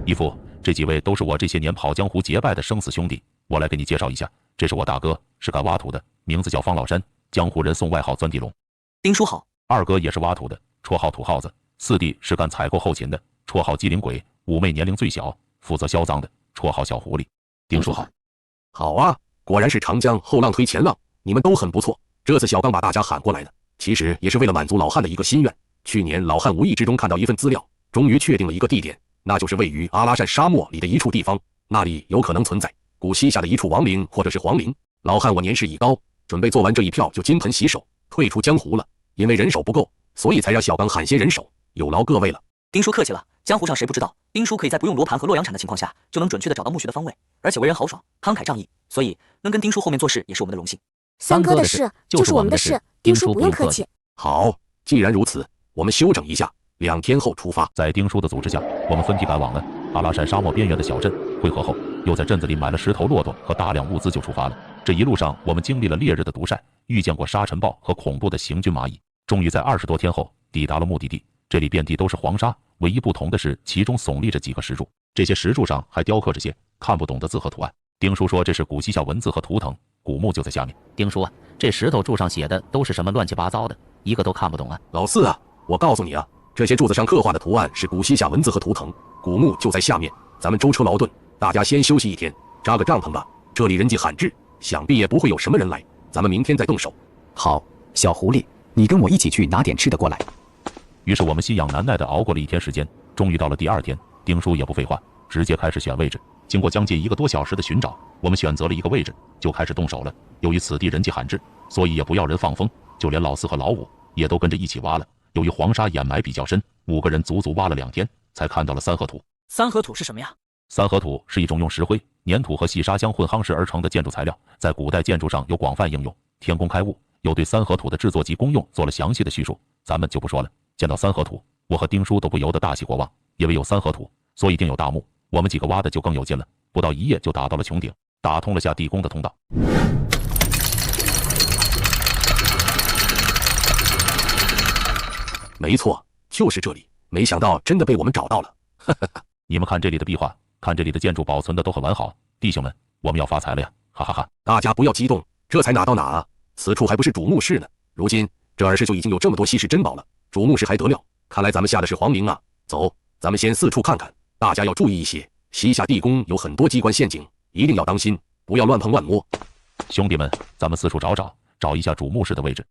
义父，这几位都是我这些年跑江湖结拜的生死兄弟，我来给你介绍一下。这是我大哥，是干挖土的，名字叫方老山，江湖人送外号钻地龙。丁叔好。二哥也是挖土的，绰号土耗子。四弟是干采购后勤的，绰号机灵鬼。五妹年龄最小，负责销赃的，绰号小狐狸。丁叔好。好啊，果然是长江后浪推前浪，你们都很不错。这次小刚把大家喊过来呢，其实也是为了满足老汉的一个心愿。去年老汉无意之中看到一份资料，终于确定了一个地点，那就是位于阿拉善沙漠里的一处地方，那里有可能存在古西夏的一处亡灵或者是皇陵。老汉我年事已高，准备做完这一票就金盆洗手，退出江湖了。因为人手不够，所以才让小刚喊些人手，有劳各位了。丁叔客气了，江湖上谁不知道，丁叔可以在不用罗盘和洛阳铲的情况下，就能准确的找到墓穴的方位，而且为人豪爽，慷慨仗义，所以能跟丁叔后面做事也是我们的荣幸。三哥的事就是我们的事，丁叔不用客气。好，既然如此，我们休整一下，2天后出发。在丁叔的组织下，我们分批赶往了阿拉善沙漠边缘的小镇。会合后，又在镇子里买了10头骆驼和大量物资就出发了。这一路上，我们经历了烈日的毒晒，遇见过沙尘暴和恐怖的行军蚂蚁，终于在20多天后抵达了目的地。这里遍地都是黄沙，唯一不同的是，其中耸立着几个石柱，这些石柱上还雕刻着些看不懂的字和图案。丁叔说这是古西夏文字和图腾，古墓就在下面。丁叔啊，这石头柱上写的都是什么乱七八糟的，一个都看不懂啊。老四啊，我告诉你啊，这些柱子上刻画的图案是古西夏文字和图腾，古墓就在下面。咱们舟车劳顿，大家先休息1天，扎个帐篷吧。这里人迹罕至，想必也不会有什么人来，咱们明天再动手。好，小狐狸，你跟我一起去拿点吃的过来。于是我们心痒难耐地熬过了1天时间，终于到了第2天。丁叔也不废话，直接开始选位置。经过将近1个多小时的寻找，我们选择了一个位置，就开始动手了。由于此地人迹罕至，所以也不要人放风，就连老四和老五也都跟着一起挖了。由于黄沙掩埋比较深，5个人足足挖了2天，才看到了三合土。三合土是什么呀？三合土是一种用石灰、粘土和细砂浆混夯实而成的建筑材料，在古代建筑上有广泛应用。天工开物又对三合土的制作及功用做了详细的叙述，咱们就不说了。见到三合土，我和丁叔都不由得大喜过望，因为有三合土，所以定有大墓。我们几个挖的就更有劲了，不到1夜就打到了穹顶，打通了下地宫的通道。没错，就是这里。没想到真的被我们找到了。你们看这里的壁画，看这里的建筑保存的都很完好。弟兄们，我们要发财了呀！哈哈哈！大家不要激动，这才哪到哪啊？此处还不是主墓室呢。如今这儿时就已经有这么多稀世珍宝了，主墓室还得了？看来咱们下的是皇陵啊！走，咱们先四处看看，大家要注意一些。西夏地宫有很多机关陷阱，一定要当心，不要乱碰乱摸。兄弟们，咱们四处找一下主墓室的位置。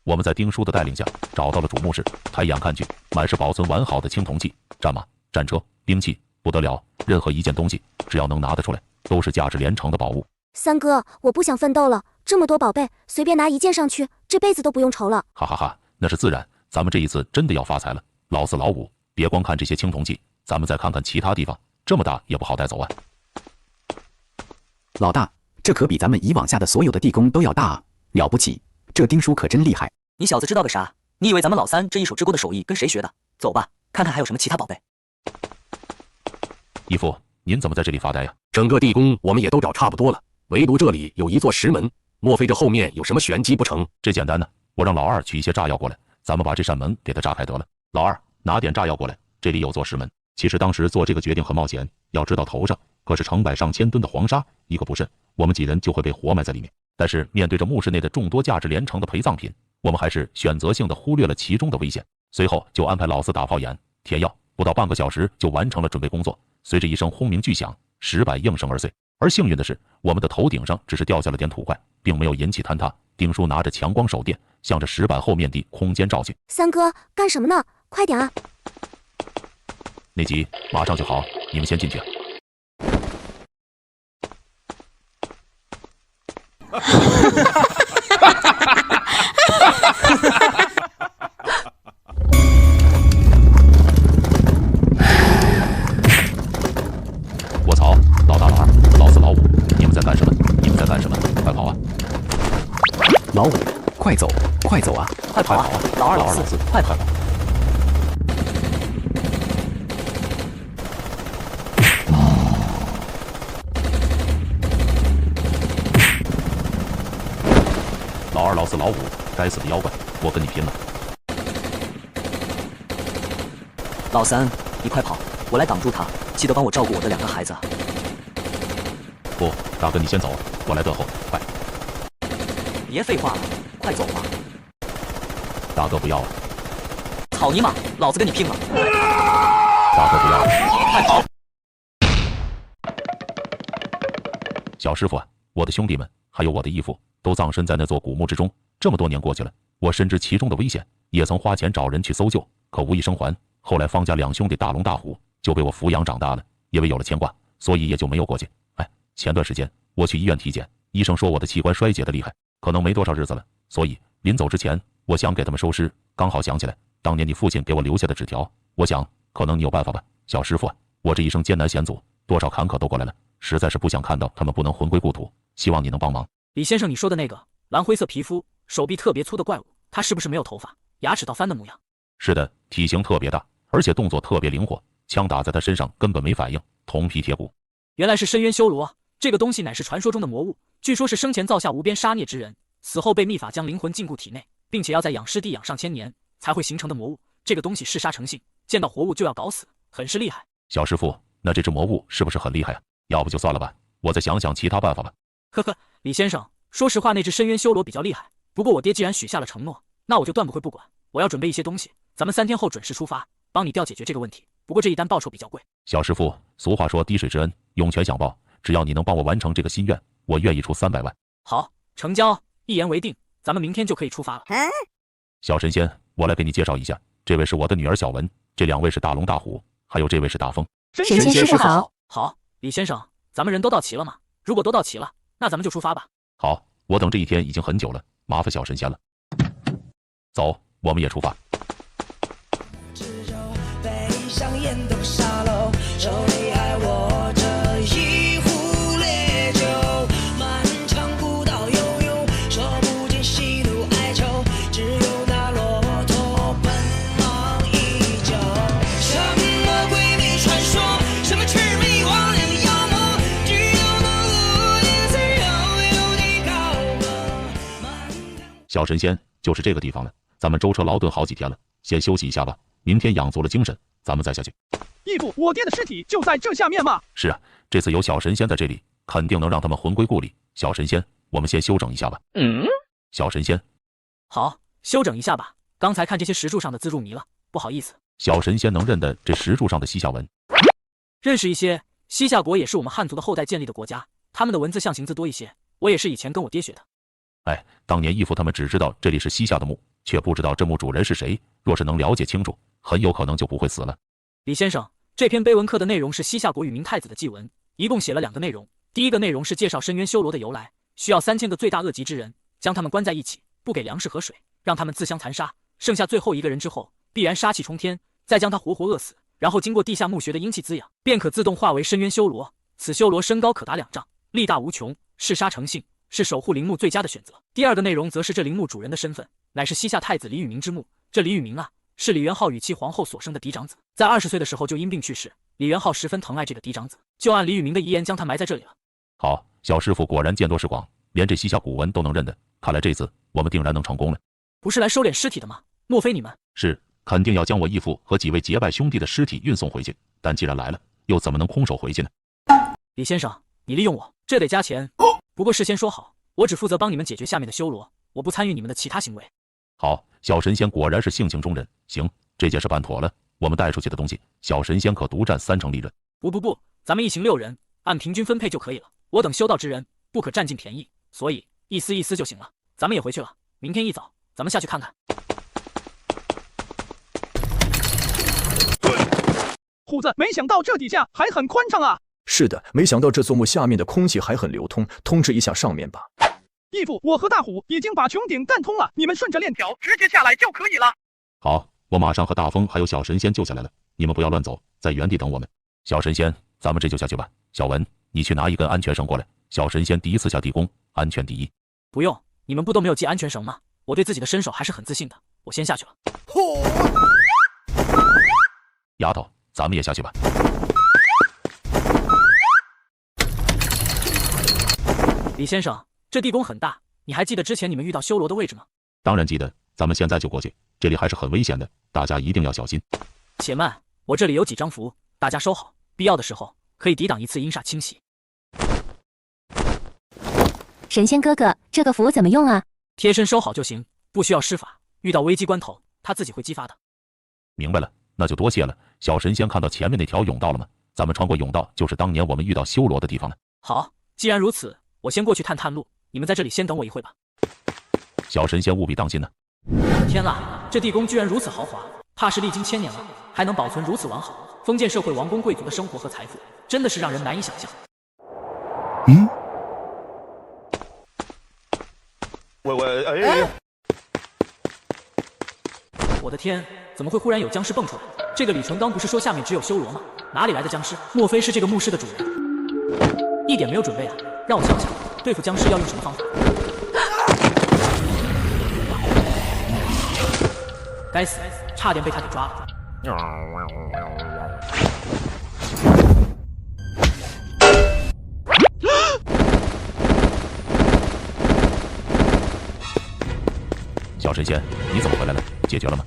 我们在丁叔的带领下找到了主墓室，抬眼看去，满是保存完好的青铜器、战马、战车、兵器，不得了！任何一件东西，只要能拿得出来，都是价值连城的宝物。三哥，我不想奋斗了，这么多宝贝，随便拿1件上去，这辈子都不用愁了。哈哈哈，那是自然，咱们这一次真的要发财了。老四老五，别光看这些青铜器，咱们再看看其他地方，这么大也不好带走啊。老大，这可比咱们以往下的所有的地宫都要大啊，了不起！这丁叔可真厉害。你小子知道个啥？你以为咱们老三这一手之锅的手艺跟谁学的？走吧，看看还有什么其他宝贝。义父，您怎么在这里发呆呀？整个地宫我们也都找差不多了，唯独这里有一座石门，莫非这后面有什么玄机不成？这简单呢，我让老二取一些炸药过来，咱们把这扇门给它炸开得了。老二，拿点炸药过来，这里有座石门。其实当时做这个决定很冒险，要知道头上可是成百上千吨的黄沙，一个不慎，我们几人就会被活埋在里面。但是面对着墓室内的众多价值连城的陪葬品，我们还是选择性的忽略了其中的危险。随后就安排老四打炮眼、填药，不到半个小时就完成了准备工作。随着一声轰鸣巨响，石板应声而碎。而幸运的是，我们的头顶上只是掉下了点土块，并没有引起坍塌。丁叔拿着强光手电，向着石板后面的空间照去。三哥，干什么呢？快点啊！那集马上就好，你们先进去。我操！老大、老二、老四、老五，你们在干什么？你们在干什么？快跑啊！老五，快走，快走啊！快跑啊！老二、老四，快跑！老二、老四、老五，该死的妖怪，我跟你拼了！老三，你快跑，我来挡住他，记得帮我照顾我的2个孩子。不，大哥你先走，我来断后，快！别废话了，快走吧！大哥不要啊！草泥马，老子跟你拼了！大哥不要啊！快跑！小师傅啊，我的兄弟们还有我的义父都葬身在那座古墓之中，这么多年过去了，我深知其中的危险，也曾花钱找人去搜救，可无一生还。后来方家2兄弟大龙大虎就被我抚养长大了，因为有了牵挂，所以也就没有过去。前段时间我去医院体检，医生说我的器官衰竭的厉害，可能没多少日子了，所以临走之前，我想给他们收尸，刚好想起来当年你父亲给我留下的纸条，我想可能你有办法吧。小师傅啊，我这一生艰难险阻，多少坎坷都过来了，实在是不想看到他们不能魂归故土，希望你能帮忙。李先生，你说的那个蓝灰色皮肤、手臂特别粗的怪物，他是不是没有头发，牙齿倒翻的模样？是的，体型特别大，而且动作特别灵活，枪打在他身上根本没反应，铜皮铁骨。原来是深渊修罗，这个东西乃是传说中的魔物，据说是生前造下无边杀孽之人，死后被秘法将灵魂禁锢体内，并且要在养尸地养上1000年才会形成的魔物。这个东西嗜杀成性，见到活物就要搞死，很是厉害。小师傅，那这只魔物是不是很厉害啊？要不就算了吧，我再想想其他办法吧。呵呵，李先生，说实话，那只深渊修罗比较厉害，不过我爹既然许下了承诺，那我就断不会不管。我要准备一些东西，咱们3天后准时出发，帮你调解决这个问题。不过这一单报酬比较贵。小师傅，俗话说滴水之恩，涌泉相报，只要你能帮我完成这个心愿，我愿意出300万。好，成交，一言为定，咱们明天就可以出发了。小神仙，我来给你介绍一下，这位是我的女儿小文，这2位是大龙大虎，还有这位是大风。神仙师傅好。好，李先生，咱们人都到齐了吗？如果都到齐了，那咱们就出发吧。好，我等这一天已经很久了，麻烦小神仙了。走，我们也出发。手里还握着一壶烈酒，漫长古道悠悠，说不尽喜怒哀愁，只有那骆驼奔忙依旧。什么鬼魅传说，什么魑魅魍魉妖魔，只有那无尽自由的高歌。小神仙，就是这个地方了，咱们舟车劳顿好几天了，先休息一下吧，明天养足了精神，咱们再下去。义父，我爹的尸体就在这下面吗？是啊，这次有小神仙在这里，肯定能让他们魂归故里。小神仙，我们先休整一下吧。小神仙，好，休整一下吧。刚才看这些石柱上的字入迷了，不好意思。小神仙能认得这石柱上的西夏文？认识一些，西夏国也是我们汉族的后代建立的国家，他们的文字象形字多一些，我也是以前跟我爹学的。当年义父他们只知道这里是西夏的墓，却不知道这墓主人是谁。若是能了解清楚，很有可能就不会死了。李先生，这篇碑文课的内容是西夏国与明太子的祭文，一共写了2个内容。第一个内容是介绍深渊修罗的由来，需要3000个罪大恶极之人，将他们关在一起，不给粮食和水，让他们自相残杀，剩下最后一个人之后，必然杀气冲天，再将他活活饿死，然后经过地下墓穴的阴气滋养，便可自动化为深渊修罗。此修罗身高可达2丈，力大无穷，嗜杀成性，是守护陵墓最佳的选择。第2个内容则是这陵墓主人的身份，乃是西夏太子李宇明之墓。这李宇明啊，是李元昊与其皇后所生的嫡长子，在20岁的时候就因病去世。李元昊十分疼爱这个嫡长子，就按李宇明的遗言将他埋在这里了。好，小师傅果然见多识广，连这西夏古文都能认得，看来这次我们定然能成功了。不是来收敛尸体的吗？莫非你们？是，肯定要将我义父和几位结拜兄弟的尸体运送回去。但既然来了，又怎么能空手回去呢？李先生，你利用我，这得加钱。不过事先说好，我只负责帮你们解决下面的修罗，我不参与你们的其他行为。好，小神仙果然是性情中人。行，这件事办妥了。我们带出去的东西，小神仙可独占30%利润。不，咱们一行6人，按平均分配就可以了。我等修道之人，不可占尽便宜，所以意思就行了。咱们也回去了，明天一早，咱们下去看看。虎子，没想到这底下还很宽敞啊！是的，没想到这座墓下面的空气还很流通，通知一下上面吧。义父，我和大虎已经把穹顶干通了，你们顺着链条直接下来就可以了。好，我马上和大风还有小神仙救下来了，你们不要乱走，在原地等我们。小神仙，咱们这就下去吧。小文，你去拿一根安全绳过来。小神仙第一次下地宫，安全第一。不用，你们不都没有系安全绳吗？我对自己的身手还是很自信的，我先下去了。丫头，咱们也下去吧。李先生，这地宫很大，你还记得之前你们遇到修罗的位置吗？当然记得，咱们现在就过去，这里还是很危险的，大家一定要小心。且慢，我这里有几张符，大家收好，必要的时候可以抵挡一次阴煞侵袭。神仙哥哥，这个符怎么用啊？贴身收好就行，不需要施法，遇到危机关头，它自己会激发的。明白了，那就多谢了。小神仙看到前面那条甬道了吗？咱们穿过甬道，就是当年我们遇到修罗的地方了。好，既然如此，我先过去探路，你们在这里先等我一会吧。小神仙务必当心呢。我的天啦，这地宫居然如此豪华，怕是历经1000年了，还能保存如此完好。封建社会王公贵族的生活和财富，真的是让人难以想象。我的天，怎么会忽然有僵尸蹦出来？这个李纯刚不是说下面只有修罗吗？哪里来的僵尸？莫非是这个墓室的主人？一点没有准备啊！让我想想，对付僵尸要用什么方法？该死，差点被他给抓了。小神仙，你怎么回来了？解决了吗？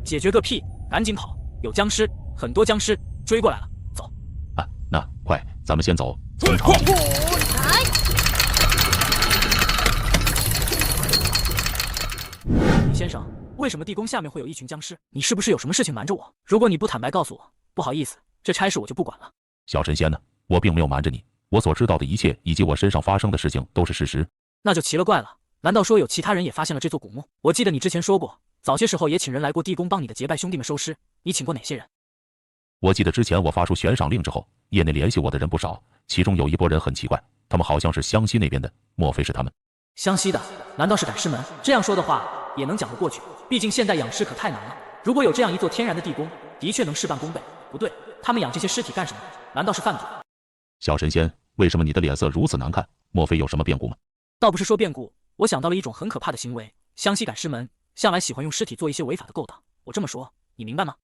解决个屁！赶紧跑！有僵尸，很多僵尸追过来了。走！啊，那快，咱们先走。从长计。李先生，为什么地宫下面会有一群僵尸？你是不是有什么事情瞒着我？如果你不坦白告诉我，不好意思，这差事我就不管了。小神仙呢？我并没有瞒着你，我所知道的一切以及我身上发生的事情都是事实。那就奇了怪了。难道说有其他人也发现了这座古墓？我记得你之前说过，早些时候也请人来过地宫帮你的结拜兄弟们收尸，你请过哪些人？我记得之前我发出悬赏令之后，业内联系我的人不少，其中有一拨人很奇怪，他们好像是湘西那边的，莫非是他们？湘西的？难道是赶尸门？这样说的话也能讲得过去，毕竟现代养尸可太难了。如果有这样一座天然的地宫，的确能事半功倍。不对，他们养这些尸体干什么？难道是贩毒？小神仙，为什么你的脸色如此难看？莫非有什么变故吗？倒不是说变故，我想到了一种很可怕的行为。湘西赶尸门向来喜欢用尸体做一些违法的勾当，我这么说你明白吗？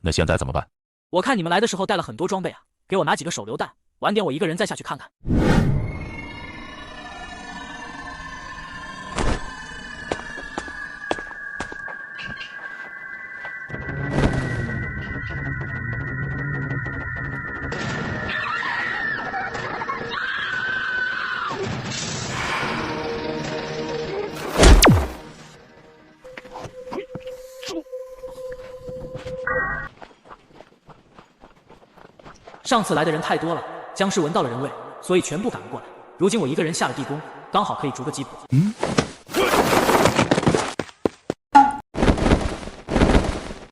那现在怎么办？我看你们来的时候带了很多装备啊，给我拿几个手榴弹，晚点我一个人再下去看看。上次来的人太多了，僵尸闻到了人味，所以全部赶了过来。如今我一个人下了地宫，刚好可以逐个击破。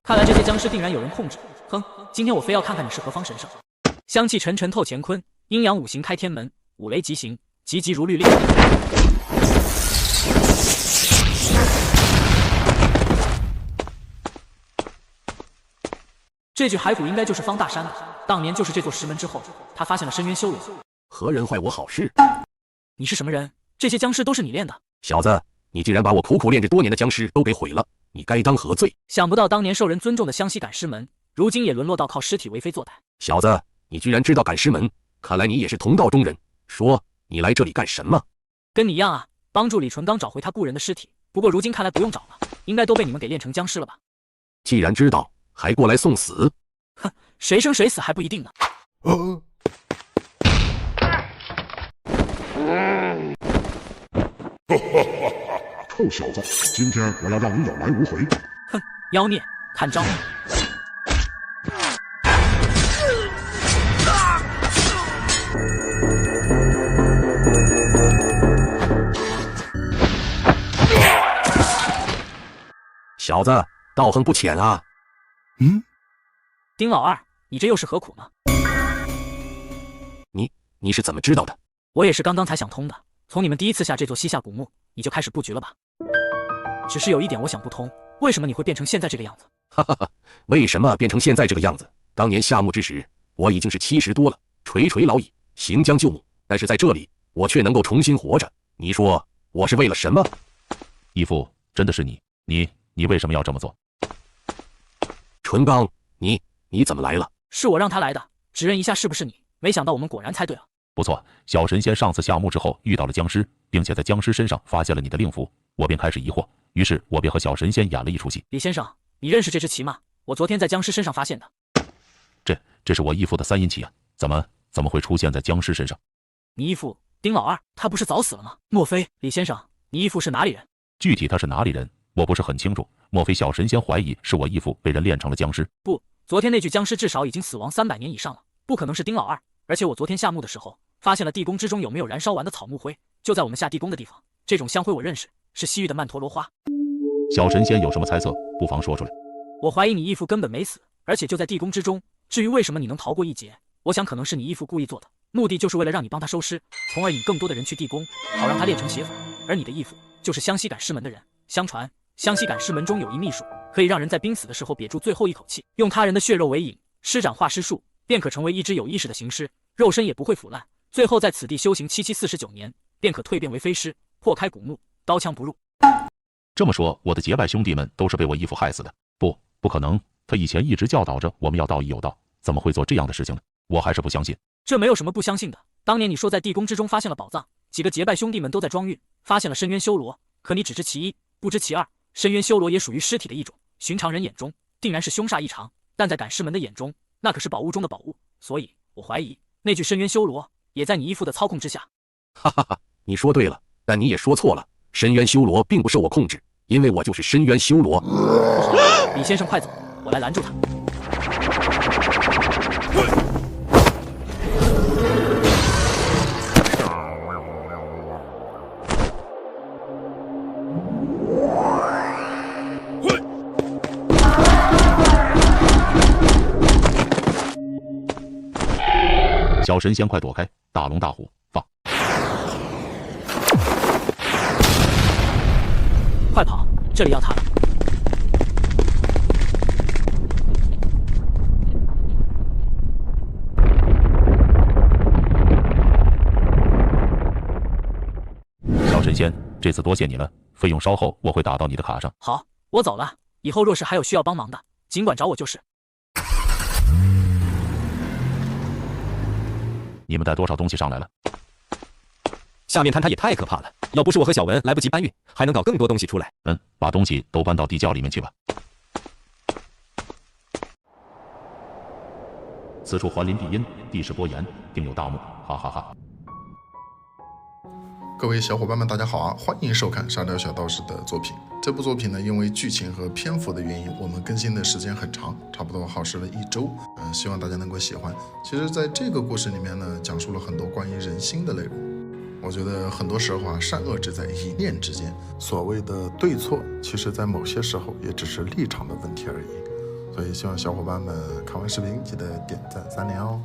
看来这些僵尸定然有人控制。哼，今天我非要看看你是何方神圣。香气沉沉透乾坤，阴阳五行开天门，五雷急行，急急如律令。这具骸骨应该就是方大山的，当年就是这座石门之后，他发现了深渊修罗。何人坏我好事？你是什么人？这些僵尸都是你练的？小子，你竟然把我苦苦练制多年的僵尸都给毁了，你该当何罪？想不到当年受人尊重的湘西赶尸门，如今也沦落到靠尸体为非作歹。小子，你居然知道赶尸门，看来你也是同道中人。说，你来这里干什么？跟你一样啊，帮助李纯刚找回他故人的尸体。不过如今看来不用找了，应该都被你们给练成僵尸了吧？既然知道，还过来送死？哼，谁生谁死还不一定呢。臭小子，今天我要让你有来无回！哼，妖孽，看招！小子，道行不浅啊！丁老二，你这又是何苦呢？你是怎么知道的？我也是刚刚才想通的。从你们第一次下这座西夏古墓，你就开始布局了吧？只是有一点我想不通，为什么你会变成现在这个样子？哈哈哈，为什么变成现在这个样子？当年下墓之时，我已经是70多了，垂垂老矣，行将就木。但是在这里，我却能够重新活着。你说我是为了什么？义父，真的是你？你为什么要这么做？纯刚，你怎么来了？是我让他来的，指认一下是不是你。没想到我们果然猜对了。不错，小神仙上次下墓之后遇到了僵尸，并且在僵尸身上发现了你的令符，我便开始疑惑，于是我便和小神仙演了一出戏。李先生，你认识这只旗吗？我昨天在僵尸身上发现的。这是我义父的3阴旗啊，怎么会出现在僵尸身上？你义父丁老二，他不是早死了吗？莫非李先生，你义父是哪里人？具体他是哪里人，我不是很清楚。莫非小神仙怀疑是我义父被人炼成了僵尸？不，昨天那具僵尸至少已经死亡300年以上了，不可能是丁老二。而且我昨天下墓的时候，发现了地宫之中有没有燃烧完的草木灰，就在我们下地宫的地方。这种香灰我认识，是西域的曼陀罗花。小神仙有什么猜测，不妨说出来。我怀疑你义父根本没死，而且就在地宫之中。至于为什么你能逃过一劫，我想可能是你义父故意做的，目的就是为了让你帮他收尸，从而引更多的人去地宫，好让他炼成邪法。而你的义父就是湘西赶尸门的人。相传湘西赶尸门中有一秘术，可以让人在濒死的时候憋住最后一口气，用他人的血肉为引，施展化尸术，便可成为一只有意识的行尸，肉身也不会腐烂，最后在此地修行7749年，便可蜕变为飞尸，破开古墓，刀枪不入。这么说，我的结拜兄弟们都是被我义父害死的？不可能，他以前一直教导着我们要道义有道，怎么会做这样的事情呢？我还是不相信。这没有什么不相信的。当年你说在地宫之中发现了宝藏，几个结拜兄弟们都在装晕，发现了深渊修罗，可你只知其一，不知其二。深渊修罗也属于尸体的一种，寻常人眼中定然是凶煞异常，但在赶尸门的眼中，那可是宝物中的宝物。所以我怀疑那具深渊修罗也在你义父的操控之下。哈哈哈，你说对了，但你也说错了。深渊修罗并不受我控制，因为我就是深渊修罗。李先生快走，我来拦住他。小神仙快躲开！大龙大虎放！快跑！这里要他了。小神仙，这次多谢你了，费用稍后我会打到你的卡上。好，我走了，以后若是还有需要帮忙的，尽管找我就是。你们带多少东西上来了？下面坍塌也太可怕了，要不是我和小文来不及搬运，还能搞更多东西出来。把东西都搬到地窖里面去吧。此处环林地阴，地势波岩，定有大墓，哈哈哈。各位小伙伴们，大家好啊！欢迎收看沙雕小道士的作品。这部作品呢，因为剧情和篇幅的原因，我们更新的时间很长，差不多耗时了1周。希望大家能够喜欢。其实，在这个故事里面呢，讲述了很多关于人心的内容。我觉得很多时候啊，善恶只在一念之间。所谓的对错，其实在某些时候也只是立场的问题而已。所以，希望小伙伴们看完视频记得点赞3连哦。